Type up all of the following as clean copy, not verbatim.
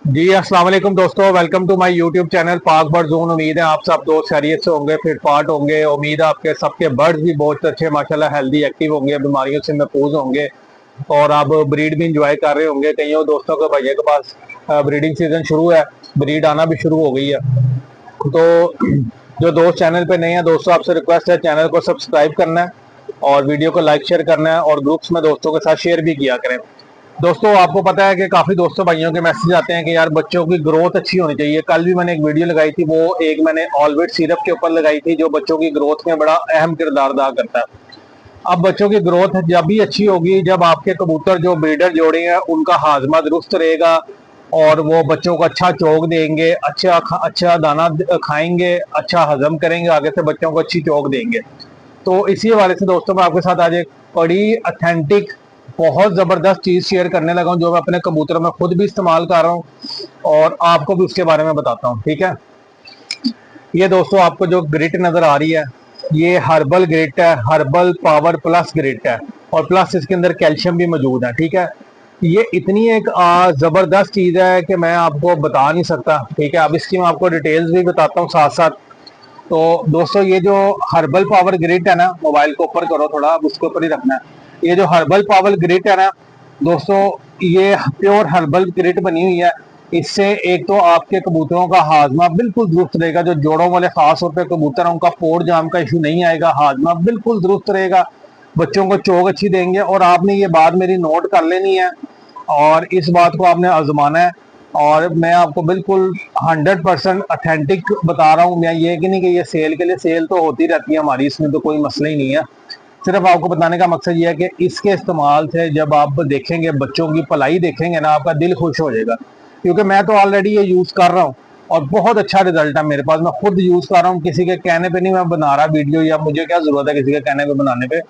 जी अस्सलाम वालेकुम दोस्तों, welcome to my YouTube channel Pak bird zone. उम्मीद है आप सब दोस्त खैरियत से होंगे, फिट फाट होंगे। उम्मीद है आपके सबके बर्ड्स भी बहुत अच्छे माशाल्लाह हेल्दी एक्टिव होंगे, बीमारियों से महफूज होंगे और आप ब्रीड भी इंजॉय कर रहे होंगे। कईयों दोस्तों के भैया के पास ब्रीडिंग सीजन शुरू है, ब्रीड आना भी शुरू हो गई है। तो जो दोस्त चैनल पे नए हैं दोस्तों, आपसे रिक्वेस्ट है चैनल को सब्सक्राइब करना है और वीडियो को लाइक शेयर करना है और ग्रुप्स में दोस्तों के साथ शेयर भी किया करें। दोस्तों आपको पता है कि काफी दोस्तों भाइयों के मैसेज आते हैं कि यार बच्चों की ग्रोथ अच्छी होनी चाहिए। कल भी मैंने एक वीडियो लगाई थी, वो एक मैंने ऑलवेट सिरप के ऊपर लगाई थी जो बच्चों की ग्रोथ में बड़ा अहम किरदार अदा करता है। अब बच्चों की ग्रोथ जब भी अच्छी होगी जब आपके कबूतर जो ब्रीडर जोड़े हैं उनका हाजमा दुरुस्त रहेगा और वो बच्चों को अच्छा चोग देंगे, अच्छा दाना खाएंगे, अच्छा हजम करेंगे, आगे से बच्चों को अच्छी चोग देंगे। तो इसी हवाले से दोस्तों मैं आपके साथ आज एक बड़ी ऑथेंटिक बहुत जबरदस्त चीज शेयर करने लगा हूं जो मैं अपने कबूतरों में खुद भी इस्तेमाल कर रहा हूं और आपको भी उसके बारे में बताता हूं। ठीक है, ये दोस्तों आपको जो ग्रिट नजर आ रही है ये हर्बल ग्रिट है, हर्बल पावर प्लस ग्रिट है और प्लस इसके अंदर कैल्शियम भी मौजूद है। ठीक है, ये इतनी एक जबरदस्त चीज है कि मैं आपको बता नहीं सकता। ठीक है, अब इसकी मैं आपको डिटेल्स भी बताता हूँ साथ साथ। तो दोस्तों ये जो हर्बल पावर ग्रिड है ना, मोबाइल को ऊपर करो थोड़ा, अब उसके ऊपर ही रखना है। ये जो हर्बल पावर ग्रिड है ना दोस्तों, ये प्योर हर्बल ग्रिड बनी हुई है। इससे एक तो आपके कबूतरों का हाजमा बिल्कुल दुरुस्त रहेगा, जो जोड़ों वाले खास तौर पे कबूतर हैं उनका पोर जाम का इशू नहीं आएगा, हाजमा बिल्कुल दुरुस्त रहेगा, बच्चों को चोग अच्छी देंगे। और आपने ये बात मेरी नोट कर लेनी है और इस बात को आपने आजमाना है और मैं आपको बिल्कुल 100% अथेंटिक बता रहा हूँ। मैं ये कि नहीं कि ये सेल के लिए, सेल तो होती रहती है हमारी, इसमें तो कोई मसला ही नहीं है। सिर्फ आपको बताने का मकसद ये है कि इसके इस्तेमाल से जब आप देखेंगे बच्चों की पलाई देखेंगे ना, आपका दिल खुश हो जाएगा। क्योंकि मैं तो ऑलरेडी ये यूज कर रहा हूँ और बहुत अच्छा रिजल्ट है मेरे पास। मैं खुद यूज कर रहा हूँ, किसी के कहने पे नहीं मैं बना रहा वीडियो, या मुझे क्या जरूरत है किसी के कहने पे बनाने पे।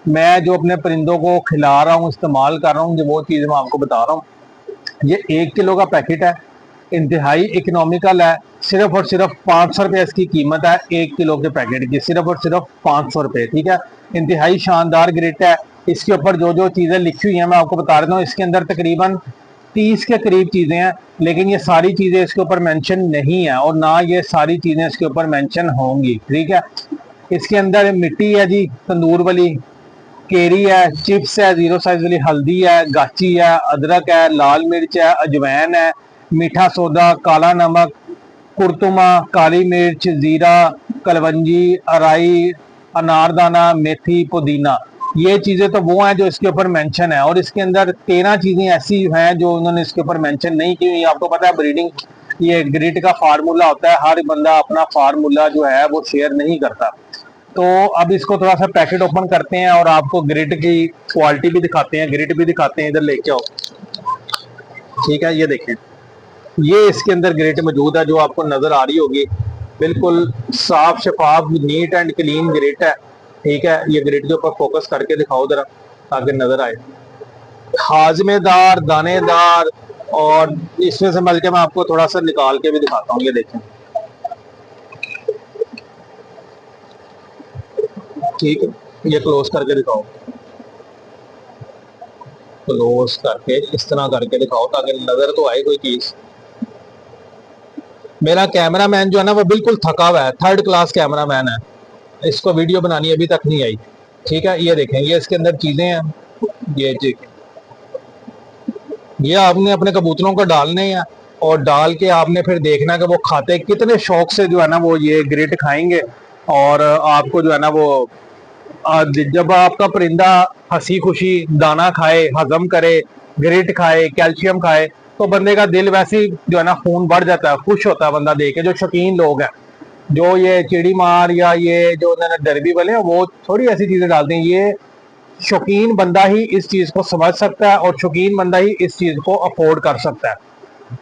मैं जो अपने परिंदों को खिला रहा हूँ, इस्तेमाल कर रहा हूँ, जो वो चीज मैं आपको बता रहा हूँ। ये 1 किलो का पैकेट है, इंतहाई इकोनॉमिकल है, सिर्फ और सिर्फ 500 रुपये इसकी कीमत है। 1 किलो के पैकेट की सिर्फ और सिर्फ 500 रुपये। ठीक है, इंतहाई शानदार ग्रिट है। इसके ऊपर जो जो चीजें लिखी हुई हैं मैं आपको बता देता हूँ। इसके अंदर तकरीबन 30 के करीब चीजें हैं, लेकिन ये सारी चीजें इसके ऊपर मेंशन नहीं है और ना ये सारी चीजें इसके ऊपर मेंशन होंगी। ठीक है, इसके अंदर मिट्टी है जी, तंदूर वाली केरी है, चिप्स है, जीरो साइज वाली हल्दी है, गाची है, अदरक है, लाल मिर्च है, अजवैन है, मीठा सोदा, काला नमक, कुरतुमा, काली मिर्च, जीरा, कलवंजी, अराई, अनारदाना, मेथी, पुदीना। ये चीजें तो वो हैं जो इसके ऊपर मेंशन है और इसके अंदर 13 चीजें ऐसी हैं जो उन्होंने इसके ऊपर मेंशन नहीं की हुई। आपको पता है ब्रीडिंग ये ग्रिड का फार्मूला होता है, हर बंदा अपना फार्मूला जो है वो शेयर नहीं करता। तो अब इसको थोड़ा सा पैकेट ओपन करते हैं और आपको ग्रिट की क्वालिटी भी दिखाते हैं, ग्रिट भी दिखाते हैं। इधर लेके आओ। ठीक है, ये देखें, ये इसके अंदर ग्रिट मौजूद है जो आपको नजर आ रही होगी। बिल्कुल साफ शफाफ नीट एंड क्लीन ग्रिट है। ठीक है, ये ग्रिट के ऊपर फोकस करके दिखाओ जरा ताकि नजर आए। हाजमेदार, दानेदार, और इसमें से बल्कि मैं आपको थोड़ा सा निकाल के भी दिखाता हूँ। ये देखें, ठीक है, ये क्लोज करके दिखाओ, क्लोज करके इस तरह करके दिखाओ ताकि नजर तो आए कोई चीज। मेरा कैमरा मैन जो है ना वो बिल्कुल थका हुआ है, थर्ड क्लास कैमरा मैन है, इसको वीडियो बनानी अभी तक नहीं आई। ठीक है, ये देखें, ये इसके अंदर चीजें हैं। ये जी, ये आपने अपने कबूतरों को डालने हैं और डाल के आपने फिर देखना कि वो खाते कितने शौक से जो है ना वो ये ग्रिट खाएंगे। और आपको जो है ना वो जब आपका परिंदा हंसी खुशी दाना खाए, हजम करे, ग्रिट खाए, कैल्शियम खाए, तो बंदे का दिल वैसे ही जो है ना खून बढ़ जाता है, खुश होता है बंदा देख के। जो शौकीन लोग हैं, जो ये चिड़ी मार या ये जो डरबी वाले हैं, वो थोड़ी ऐसी चीजें डालते हैं। ये शौकीन बंदा ही इस चीज को समझ सकता है और शौकीन बंदा ही इस चीज को अफोर्ड कर सकता है।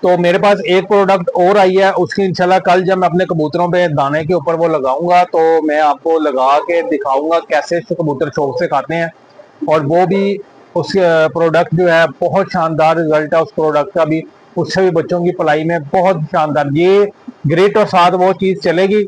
तो मेरे पास एक प्रोडक्ट और आई है, उसकी इंशाल्लाह कल जब मैं अपने कबूतरों पे दाने के ऊपर वो लगाऊंगा तो मैं आपको लगा के दिखाऊंगा कैसे कबूतर शौक से खाते हैं। और वो भी उस प्रोडक्ट जो है बहुत शानदार रिजल्ट है उस प्रोडक्ट का भी, उससे भी बच्चों की पलाई में बहुत शानदार। ये ग्रेट और साथ वो चीज चलेगी।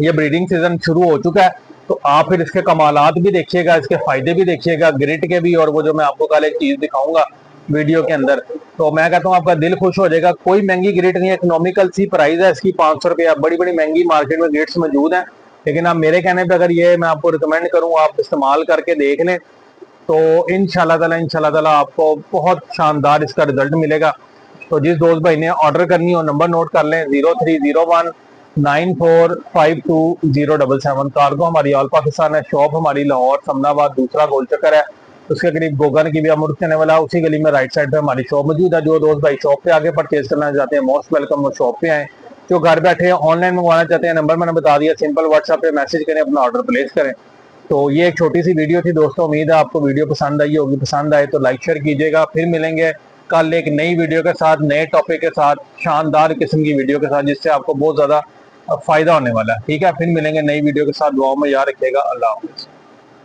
ये ब्रीडिंग सीजन शुरू हो चुका है, तो आप फिर इसके कमालात भी देखिएगा, इसके फायदे भी देखिएगा ग्रिट के भी, और वो जो मैं आपको कल एक चीज दिखाऊंगा वीडियो के अंदर। तो मैं कहता हूँ आपका दिल खुश हो जाएगा। कोई महंगी ग्रेट नहीं है, इकोनॉमिकल सी प्राइस है इसकी, 500 रुपया। बड़ी बड़ी महंगी मार्केट में ग्रेट्स मौजूद हैं, लेकिन आप मेरे कहने पे अगर ये मैं आपको रिकमेंड करूँ, आप इस्तेमाल करके देख लें, तो इंशाल्लाह ताला आपको बहुत शानदार इसका रिजल्ट मिलेगा। तो जिस दोस्त भाई ने ऑर्डर करनी हो, नंबर नोट कर लें, 030194520777। कार्गो हमारी ऑल पाकिस्तान है, शॉप हमारी लाहौर समनाबाद दूसरा गोल चक्कर है, उसके करीब गोगन की भी अमृत कहने वाला, उसी गली में राइट साइड पे हमारी शॉप मौजूद है। जो दोस्त भाई शॉप पे आगे परचेज करना चाहते हैं, मोस्ट वेलकम, वो शॉप पे आए। जो घर बैठे ऑनलाइन मंगवाना चाहते हैं, नंबर मैंने बता दिया, सिंपल व्हाट्सएप पे मैसेज करें, अपना ऑर्डर प्लेस करें। तो ये एक छोटी सी वीडियो थी दोस्तों, उम्मीद है आपको वीडियो पसंद आई होगी। पसंद आए तो लाइक शेयर कीजिएगा। फिर मिलेंगे कल एक नई वीडियो के साथ, नए टॉपिक के साथ, शानदार किस्म की वीडियो के साथ, जिससे आपको बहुत ज्यादा फायदा होने वाला है। ठीक है, फिर मिलेंगे नई वीडियो के साथ। दुआओं में याद रखिएगा। अल्लाह हाफिज।